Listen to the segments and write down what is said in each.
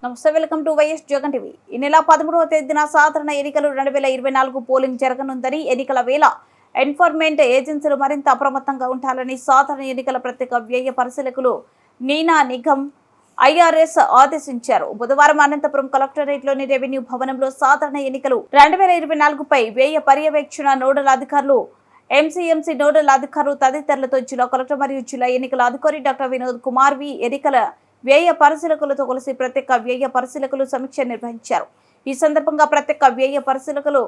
నమస్తే, welcome to YS Jagan TV. ఈ నెల 13వ తేదీన సాధారణ ఎన్నికలు 2024 పోలింగ్ జరగనుందని ఎన్నికల వేళ ఎన్ఫోర్స్మెంట్ ఏజెన్సీలు మరింత అప్రమత్తంగా ఉండాలని సాధారణ ఎన్నికల ప్రత్యేక వ్యయ పరిశీలకులు నీనా నిగమ్ ఐఆర్ఎస్ ఆదేశించారు. బుధవారం అనంతపురం కలెక్టరేట్లోని రెవెన్యూ భవనంలో సాధారణ ఎన్నికలు 2024పై వ్యయ పర్యవేక్షణ నోడల్ అధికారులు, ఎంసీఎంసీ నోడల్ అధికారులు తదితరులతో జిల్లా కలెక్టర్ మరియు జిల్లా ఎన్నికల అధికారి డాక్టర్ వినోద్ కుమార్ వి ఎన్నికల వ్యయ పరిశీలకులతో కలిసి ప్రత్యేక వ్యయ పరిశీలకులు సమీక్ష నిర్వహించారు. ఈ సందర్భంగా ప్రత్యేక వ్యయ పరిశీలకులు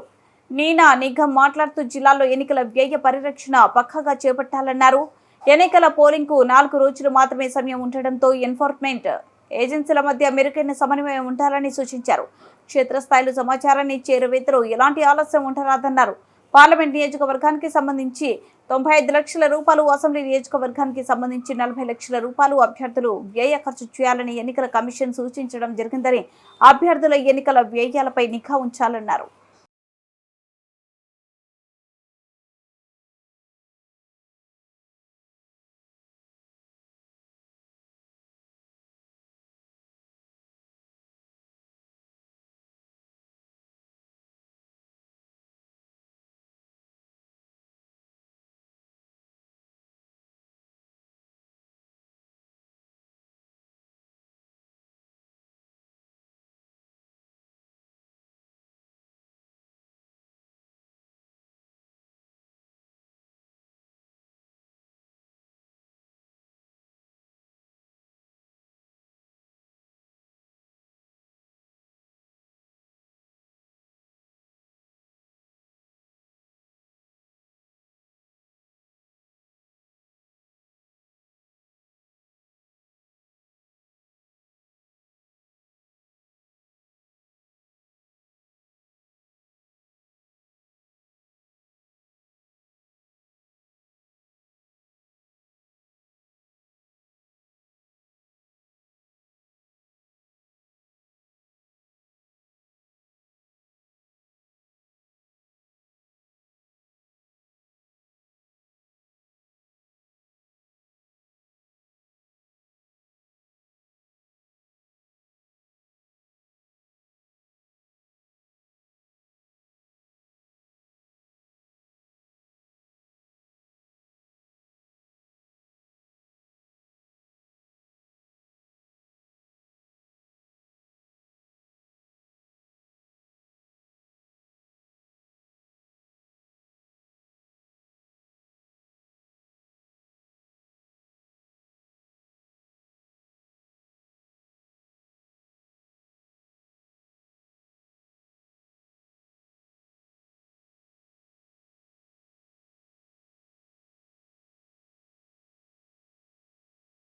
నీనా నిగమ్ మాట్లాడుతూ జిల్లాలో ఎన్నికల వ్యయ పరిరక్షణ పక్కాగా చేపట్టాలన్నారు. ఎన్నికల పోలింగ్ కు 4 రోజులు మాత్రమే సమయం ఉండడంతో ఎన్ఫోర్స్మెంట్ ఏజెన్సీల మధ్య మెరుగైన సమన్వయం ఉండాలని సూచించారు. క్షేత్రస్థాయిలో సమాచారాన్ని చేరువేతలు ఎలాంటి ఆలస్యం ఉండరాదన్నారు. పార్లమెంట్ నియోజకవర్గానికి సంబంధించి 95 లక్షల రూపాయలు, అసెంబ్లీ నియోజకవర్గానికి సంబంధించి 40 లక్షల రూపాయలు అభ్యర్థులు వ్యయ ఖర్చు చేయాలని ఎన్నికల కమిషన్ సూచించడం జరిగిందని, అభ్యర్థుల ఎన్నికల వ్యయాలపై నిఘా ఉంచాలన్నారు.